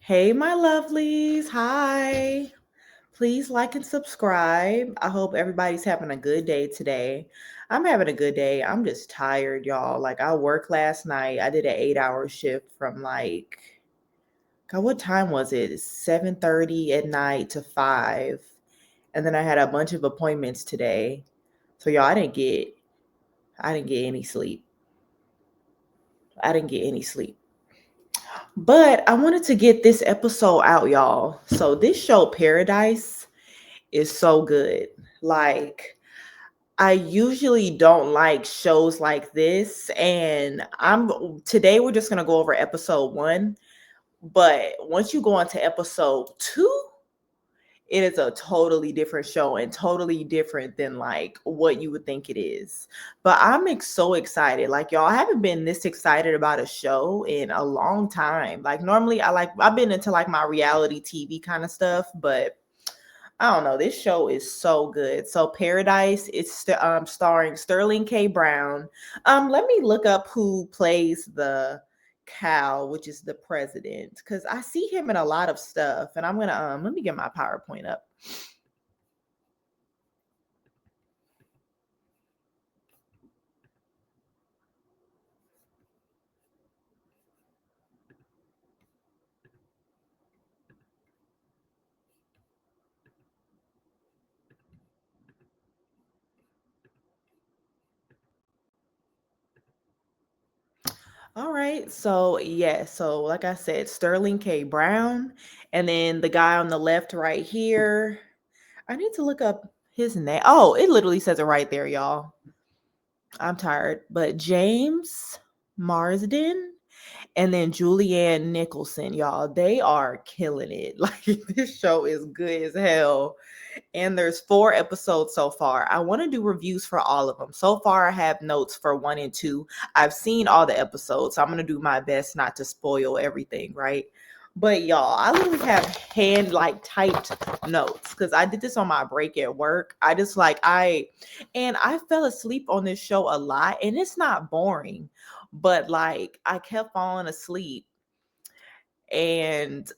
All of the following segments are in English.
Hey, my lovelies. Hi. Please like and subscribe. I hope everybody's having a good day today. I'm having a good day. I'm just tired, y'all. Like, I worked last night. I did an 8-hour shift from God, what time was it? 7:30 at night to 5. And then I had a bunch of appointments today. So, y'all, I didn't get any sleep. I didn't get any sleep. But I wanted to get this episode out, y'all. So, this show, Paradise, is so good. Like, I usually don't like shows like this, and I'm today we're just gonna go over episode 1. But once you go on to episode 2, it is a totally different show and totally different than like what you would think it is. But so excited. Like, y'all, I haven't been this excited about a show in a long time. Like, normally I've been into like my reality TV kind of stuff, but I don't know. This show is so good. So Paradise, it's starring Sterling K. Brown. Let me look up who plays the cow, which is the president, because I see him in a lot of stuff. And I'm gonna let me get my PowerPoint up. All right. So yeah, so like I said, Sterling K. Brown, and then the guy on the left right here. I need to look up his name. Oh, it literally says it right there, y'all. I'm tired. But James Marsden and then Julianne Nicholson, y'all, they are killing it. Like, this show is good as hell. And there's 4 episodes so far. I want to do reviews for all of them. So far, I have notes for 1 and 2. I've seen all the episodes, so I'm going to do my best not to spoil everything, right? But y'all, I literally have hand like typed notes because I did this on my break at work. I fell asleep on this show a lot, and it's not boring, but like I kept falling asleep. And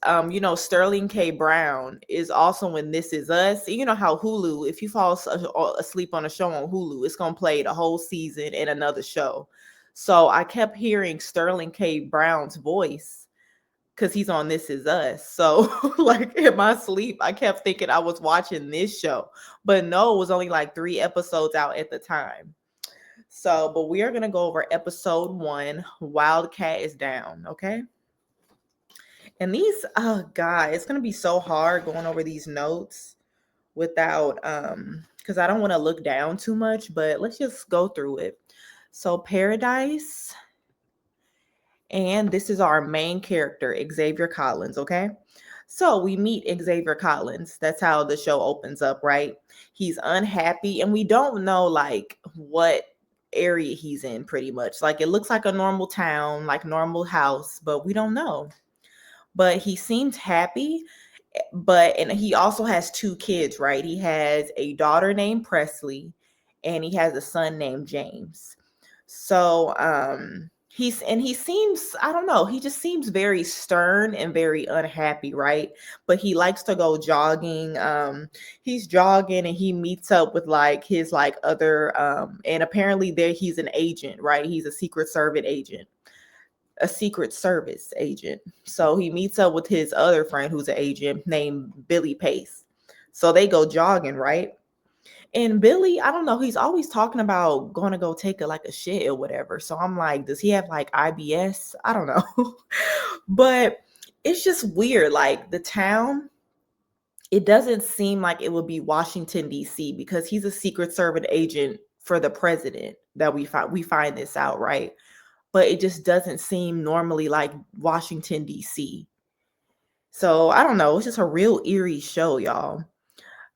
Sterling K. Brown is also in This Is Us. You know how Hulu, if you fall asleep on a show on Hulu, it's gonna play the whole season in another show. So I kept hearing Sterling K. Brown's voice because he's on This Is Us. So like in my sleep, I kept thinking I was watching this show, but no, it was only like 3 episodes out at the time. So, but we are gonna go over episode 1. Wildcat is down. Okay. And these, oh God, it's gonna be so hard going over these notes without because I don't want to look down too much, but let's just go through it. So Paradise, and this is our main character, Xavier Collins, okay? So we meet Xavier Collins. That's how the show opens up, right? He's unhappy, and we don't know like what area he's in pretty much. Like, it looks like a normal town, like normal house, but we don't know. But he seems happy, and he also has 2 kids, right? He has a daughter named Presley, and he has a son named James. So he seems, I don't know, he just seems very stern and very unhappy, right? But he likes to go jogging. He's jogging and he meets up with like his like other and apparently there he's an agent, right? He's a secret service agent. So he meets up with his other friend who's an agent named Billy Pace. So they go jogging, right? And Billy, I don't know, he's always talking about going to go take a shit or whatever. So I'm like, does he have like IBS? I don't know. But it's just weird. Like, the town, it doesn't seem like it would be Washington D.C. because he's a secret service agent for the president that we find this out, right? But it just doesn't seem normally like Washington D.C. So I don't know. It's just a real eerie show, y'all.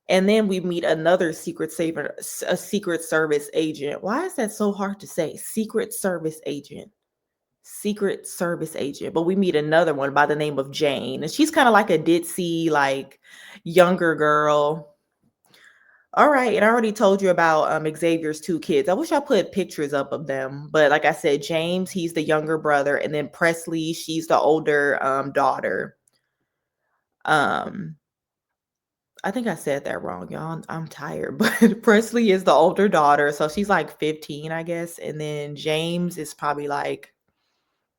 And then we meet another a secret service agent. Why is that so hard to say? Secret service agent. Secret service agent. But we meet another one by the name of Jane. And she's kind of like a ditzy, like younger girl. All right, and I already told you about Xavier's 2 kids. I wish I put pictures up of them, but like I said, James, he's the younger brother, and then Presley, she's the older daughter. Um, I think I said that wrong, y'all. I'm tired, but Presley is the older daughter, so she's like 15, I guess, and then James is probably like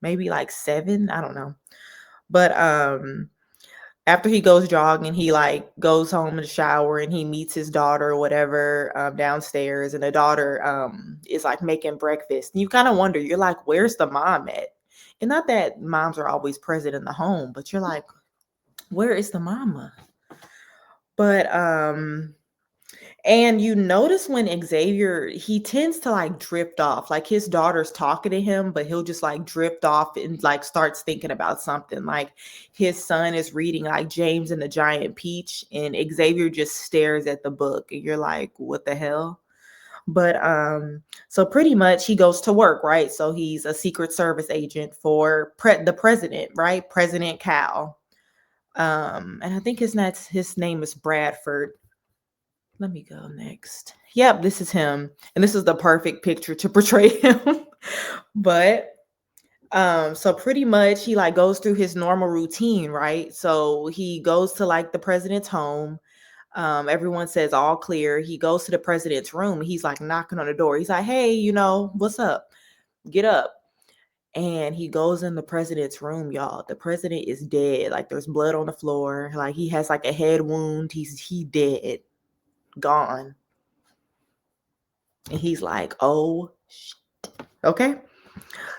maybe like 7, I don't know. But after he goes jogging, he like goes home in the shower and he meets his daughter or whatever downstairs, and the daughter is like making breakfast. And you kind of wonder, you're like, where's the mom at? And not that moms are always present in the home, but you're like, where is the mama? But and you notice when Xavier, he tends to like drift off. Like his daughter's talking to him, but he'll just like drift off and like starts thinking about something. Like his son is reading like James and the Giant Peach, and Xavier just stares at the book, and you're like, what the hell? But so pretty much he goes to work, right? So he's a Secret Service agent for the president, right? President Cal. And I think his name is Bradford. Let me go next. Yep, this is him. And this is the perfect picture to portray him. But so pretty much he like goes through his normal routine, right? So he goes to like the president's home. Everyone says all clear. He goes to the president's room. He's like knocking on the door. He's like, hey, what's up? Get up. And he goes in the president's room, y'all. The president is dead. Like there's blood on the floor. Like he has like a head wound. He dead. Gone. And he's like, oh shit. Okay.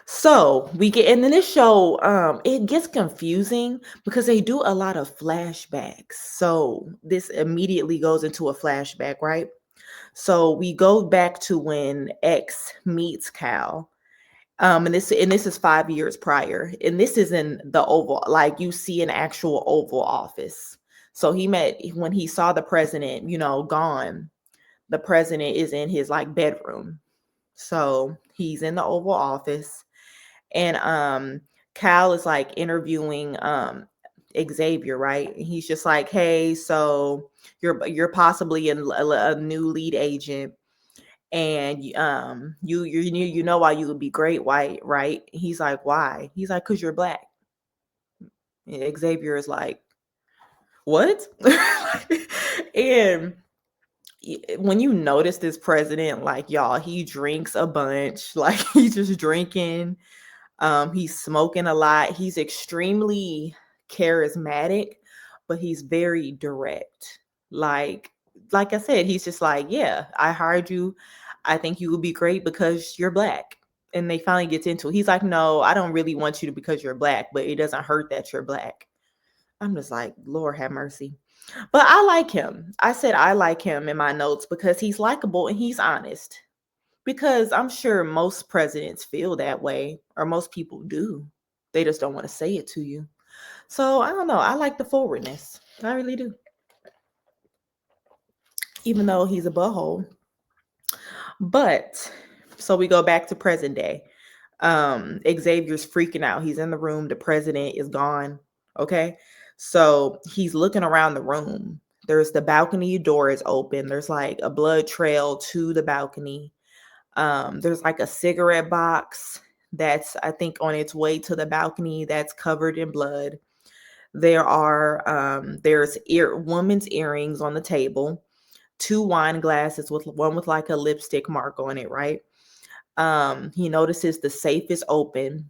So we get, and then this show, it gets confusing because they do a lot of flashbacks. So this immediately goes into a flashback, right? So we go back to when X meets Cal. And this is 5 years prior. And this is in the Oval, like you see an actual Oval Office. So he met when he saw the president, gone. The president is in his like bedroom. So he's in the Oval Office, and Cal is like interviewing Xavier, right? And he's just like, "Hey, so you're possibly a new lead agent, and you know why you would be great white, right?" He's like, "Why?" He's like, "'Cause you're black." And Xavier is like, "What?" And when you notice this president, like y'all, he drinks a bunch, like he's just drinking. He's smoking a lot. He's extremely charismatic, but he's very direct. Like I said, he's just like, yeah, I hired you. I think you would be great because you're black. And they finally gets into it. He's like, no, I don't really want you to because you're black, but it doesn't hurt that you're black. I'm just like, Lord have mercy. But I like him. I said I like him in my notes because he's likable and he's honest. Because I'm sure most presidents feel that way, or most people do. They just don't want to say it to you. So I don't know. I like the forwardness. I really do. Even though he's a butthole. But so we go back to present day. Xavier's freaking out. He's in the room. The president is gone. Okay. So he's looking around the room. There's the balcony door is open. There's like a blood trail to the balcony. There's like a cigarette box that's, I think, on its way to the balcony that's covered in blood. There's woman's earrings on the table, 2 wine glasses with one with like a lipstick mark on it, right? He notices the safe is open,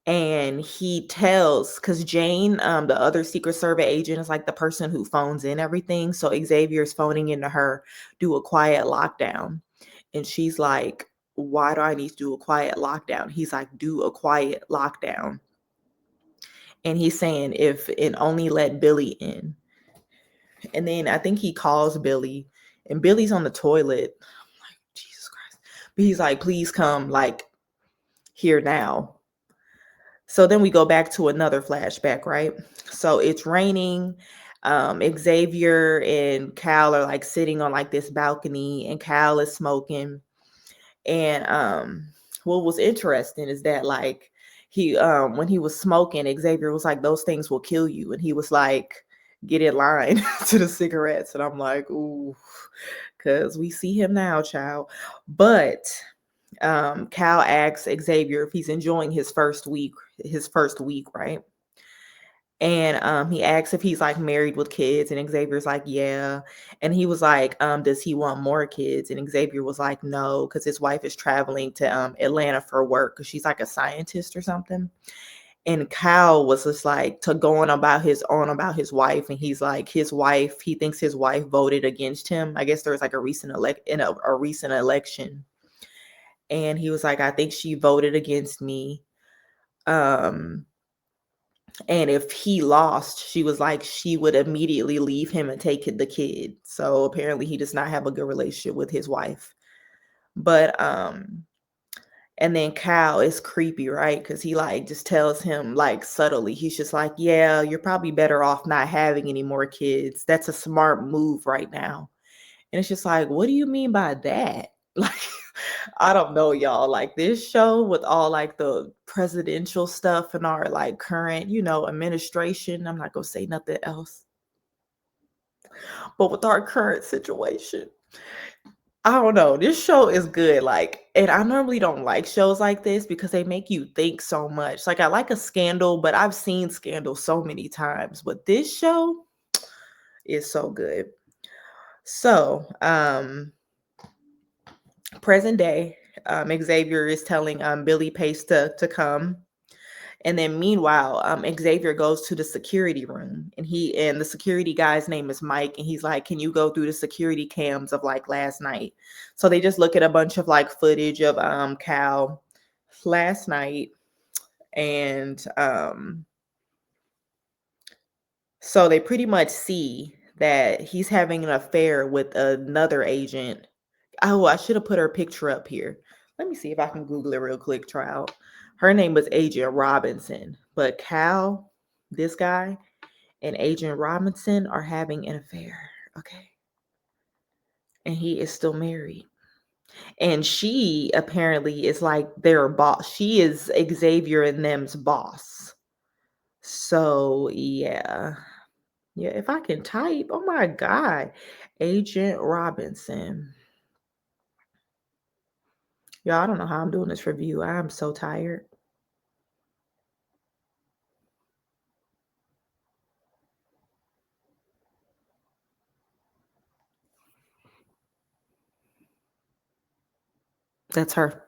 and he tells, because Jane, the other Secret Service agent, is like the person who phones in everything. So Xavier's phoning into her, do a quiet lockdown. And she's like, why do I need to do a quiet lockdown? He's like, do a quiet lockdown. And he's saying, if and only let Billy in. And then I think he calls Billy, and Billy's on the toilet. I'm like, Jesus Christ. But he's like, please come, like, here now. So then we go back to another flashback, right? So it's raining. Xavier and Cal are like sitting on like this balcony, and Cal is smoking. And what was interesting is that like he when he was smoking, Xavier was like, those things will kill you. And he was like, get in line to the cigarettes. And I'm like, ooh, because we see him now, child. But Cal asks Xavier if he's enjoying his first week, right? And he asks if he's like married with kids, and Xavier's like, yeah. And he was like, does he want more kids? And Xavier was like, no, because his wife is traveling to Atlanta for work because she's like a scientist or something. And Kyle was just like to go on about his wife, and he's like, his wife, he thinks his wife voted against him. I guess there was like a recent recent election, and he was like, I think she voted against me. Um, and if he lost, she was like, she would immediately leave him and take the kid. So apparently, he does not have a good relationship with his wife. But and then Cal is creepy, right? Because he like just tells him like subtly, he's just like, yeah, you're probably better off not having any more kids. That's a smart move right now. And it's just like, what do you mean by that? Like, I don't know, y'all. Like this show with all like the presidential stuff and our like current, administration. I'm not gonna say nothing else. But with our current situation, I don't know. This show is good. Like, and I normally don't like shows like this because they make you think so much. Like, I like a Scandal, but I've seen Scandal so many times. But this show is so good. So, present day, Xavier is telling Billy Pace to come. And then meanwhile, Xavier goes to the security room, and the security guy's name is Mike, and he's like, "Can you go through the security cams of like last night?" So they just look at a bunch of like footage of Cal last night, and so they pretty much see that he's having an affair with another agent. Oh, I should have put her picture up here. Let me see if I can Google it real quick. Try out. Her name was Agent Robinson, but Cal, this guy, and Agent Robinson are having an affair. Okay. And he is still married. And she apparently is like their boss. She is Xavier and them's boss. So, yeah. Yeah, if I can type, oh my God. Agent Robinson. Y'all, I don't know how I'm doing this review. I'm so tired. That's her.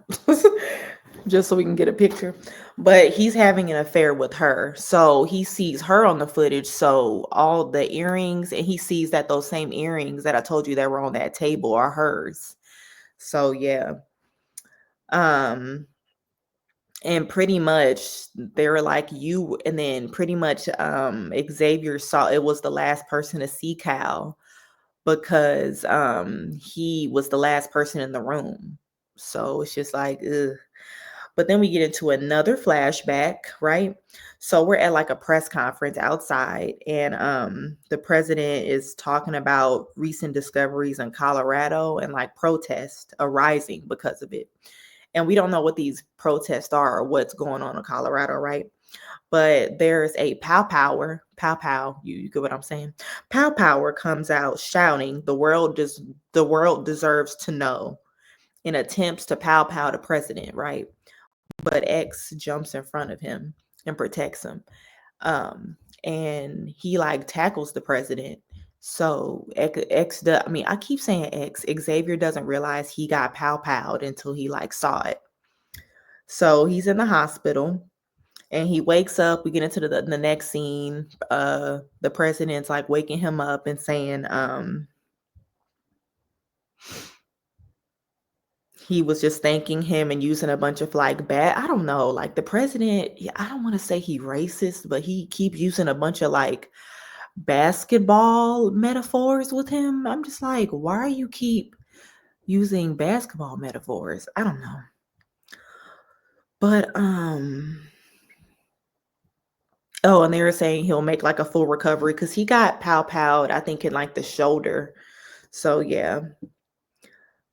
Just so we can get a picture. But he's having an affair with her. So he sees her on the footage. So all the earrings, and he sees that those same earrings that I told you that were on that table are hers. So yeah. Um, and pretty much they were like, you, and then pretty much Xavier saw it was the last person to see Cal because he was the last person in the room. So it's just like, ugh. But then we get into another flashback, right? So we're at like a press conference outside, and the president is talking about recent discoveries in Colorado and like protests arising because of it. And we don't know what these protests are or what's going on in Colorado, right? But there's a pow pow, you get what I'm saying? Pow power comes out shouting, the world deserves to know, in attempts to pow pow the president, right? But X jumps in front of him and protects him. And he like tackles the president. So I mean, I keep saying X. Xavier doesn't realize he got pow powed until he like saw it. So he's in the hospital, and he wakes up. We get into the next scene. The president's like waking him up and saying, he was just thanking him and using a bunch of like bad, I don't know, like the president, I don't want to say he racist, but he keeps using a bunch of like basketball metaphors with him. I'm just like, why you keep using basketball metaphors? I don't know. But oh, and they were saying he'll make like a full recovery because he got pow-powed, I think, in like the shoulder. So yeah.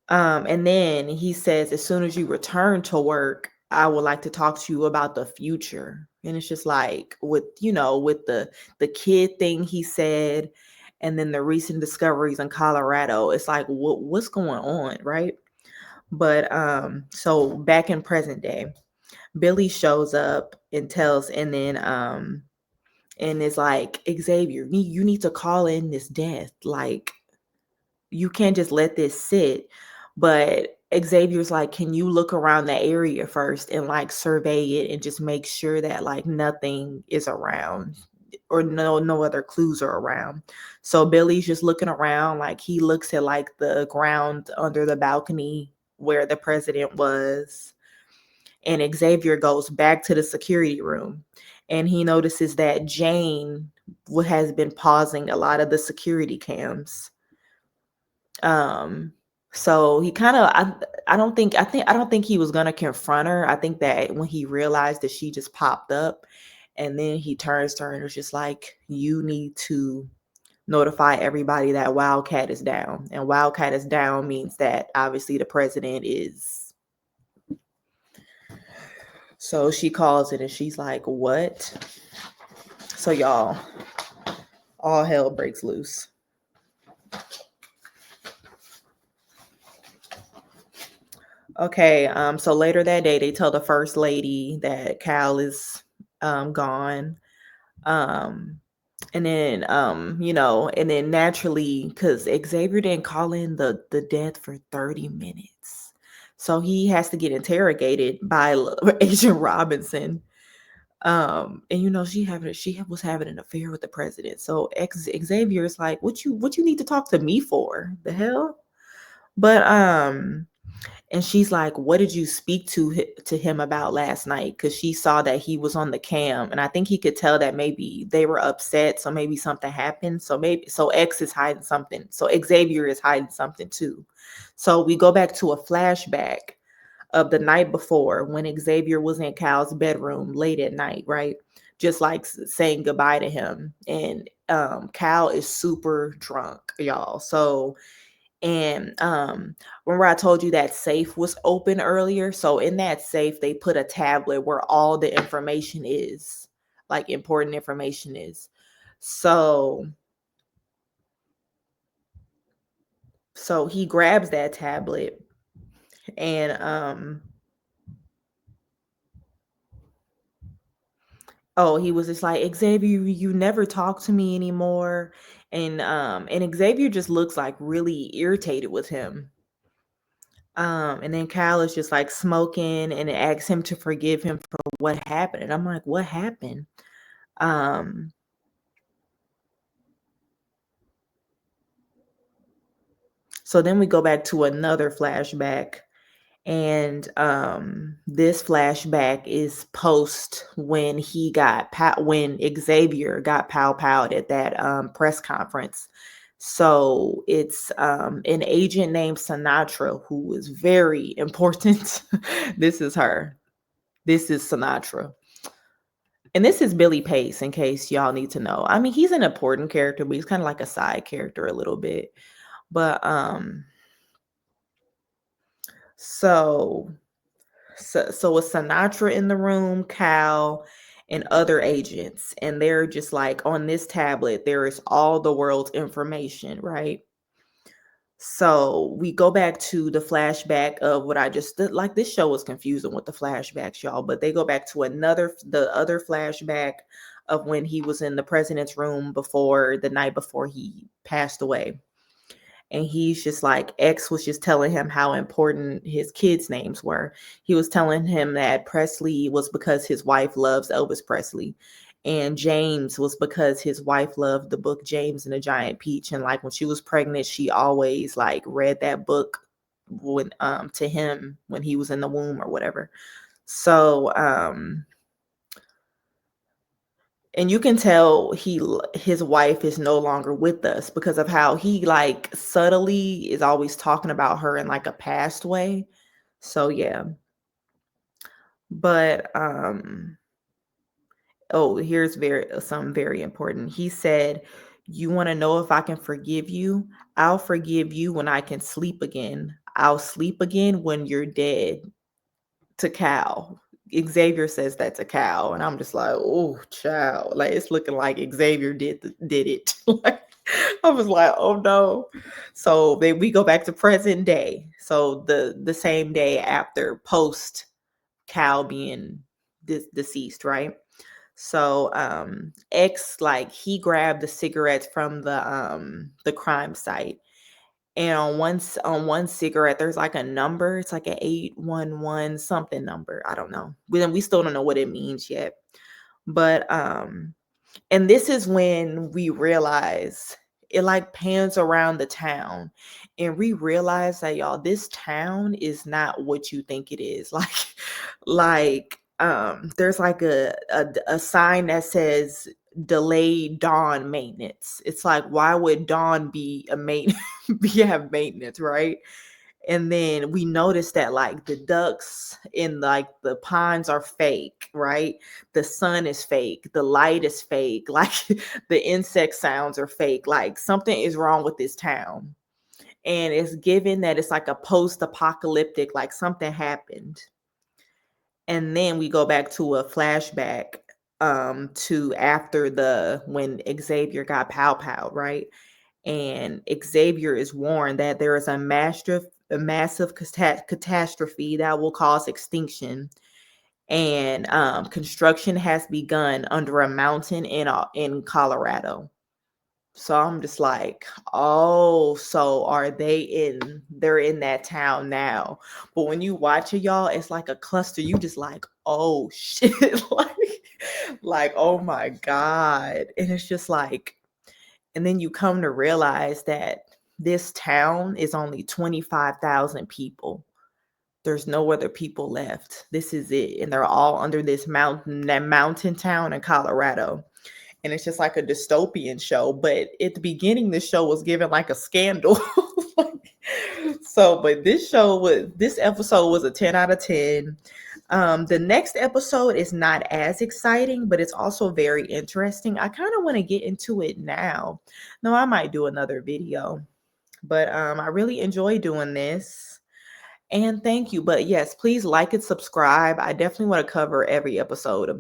And then he says, as soon as you return to work, I would like to talk to you about the future. And it's just like with the kid thing he said, and then the recent discoveries in Colorado. It's like what's going on, right? But so back in present day, Billy shows up and then and it's like, Xavier, you need to call in this death. Like, you can't just let this sit. But Xavier's like, can you look around the area first and like survey it and just make sure that like nothing is around, or no other clues are around. So Billy's just looking around, like he looks at like the ground under the balcony where the president was, and Xavier goes back to the security room, and he notices that Jane has been pausing a lot of the security cams. So he kind of, I don't think he was gonna confront her. I think that when he realized that she just popped up, and then he turns to her and was just like, you need to notify everybody that Wildcat is down. And Wildcat is down means that obviously the president is. So she calls it and she's like, what? So y'all, all hell breaks loose. Okay, so later that day, they tell the first lady that Cal is gone. And then and then naturally, because Xavier didn't call in the death for 30 minutes. So he has to get interrogated by Agent Robinson. And she was having an affair with the president. So Xavier is like, what you need to talk to me for? The hell? But and she's like, what did you speak to him about last night? Because she saw that he was on the cam, and I think he could tell that maybe they were upset, so maybe something happened. So X is hiding something. So Xavier is hiding something too. So we go back to a flashback of the night before when Xavier was in Cal's bedroom late at night, right? Just like saying goodbye to him. And Cal is super drunk, y'all. So, and remember I told you that safe was open earlier? So in that safe, they put a tablet where all the information is, like important information is. So he grabs that tablet, and he was just like, Xavier, you never talk to me anymore. And Xavier just looks like really irritated with him. And then Kyle is just like smoking and asks him to forgive him for what happened. And I'm like, what happened? Um, so then we go back to another flashback. And this flashback is post when when Xavier got powed at that press conference. So it's an agent named Sinatra who is very important. This is her. This is Sinatra. And this is Billy Pace, in case y'all need to know. I mean, he's an important character, but he's kind of like a side character a little bit. But so with Sinatra in the room, Cal, and other agents, and they're just like, on this tablet, there is all the world's information, right? So we go back to the flashback of what I just did. Like, this show was confusing with the flashbacks, y'all, but they go back to the other flashback of when he was in the president's room the night before he passed away. And he's just like, X was just telling him how important his kids' names were. He was telling him that Presley was because his wife loves Elvis Presley. And James was because his wife loved the book James and the Giant Peach. And like when she was pregnant, she always like read that book to him when he was in the womb or whatever. So and you can tell his wife is no longer with us because of how he like subtly is always talking about her in like a past way. So yeah. But here's something very important. He said, you want to know if I can forgive you? I'll forgive you when I can sleep again. I'll sleep again when you're dead. To Cal. Xavier says that to Cal, and I'm just like, oh, child. Like, it's looking like Xavier did it. Like, I was like, oh no. So we go back to present day. So the same day after post Cal being deceased, right? So X, like, he grabbed the cigarettes from the crime site. And on one cigarette, there's like a number. It's like an 811 something number. I don't know. We still don't know what it means yet. But and this is when we realize, it like pans around the town, and we realize that, y'all, this town is not what you think it is. There's like a sign that says delayed dawn maintenance. It's like, why would dawn be a main be have maintenance, right? And then we noticed that, like, the ducks in, like, the ponds are fake, right? The sun is fake, the light is fake, like the insect sounds are fake. Like, something is wrong with this town. And it's given that it's like a post-apocalyptic, like something happened. And then we go back to a flashback to after the when Xavier got pow, right? And Xavier is warned that there is a massive catastrophe that will cause extinction, and construction has begun under a mountain in Colorado. So I'm just like, oh, so they're in that town now. But when you watch it, y'all, it's like a cluster. You just like, oh shit, like, oh my God. And it's just like, and then you come to realize that this town is only 25,000 people. There's no other people left. This is it. And they're all under that mountain town in Colorado. And it's just like a dystopian show. But at the beginning, the show was given like a scandal. But this episode was a 10 out of 10. The next episode is not as exciting, but it's also very interesting. I kind of want to get into it now. No, I might do another video, but I really enjoy doing this. And thank you. But yes, please like and subscribe. I definitely want to cover every episode of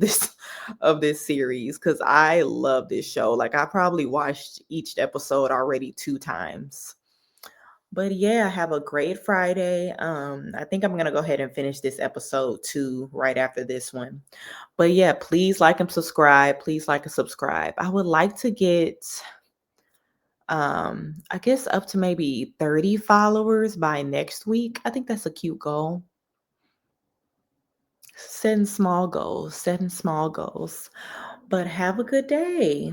this series because I love this show. Like, I probably watched each episode already 2 times. But yeah, have a great Friday. I think I'm gonna go ahead and finish this episode too right after this one. But yeah, please like and subscribe. Please like and subscribe. I would like to get I guess up to maybe 30 followers by next week. I think that's a cute goal. Setting small goals, setting small goals. But have a good day.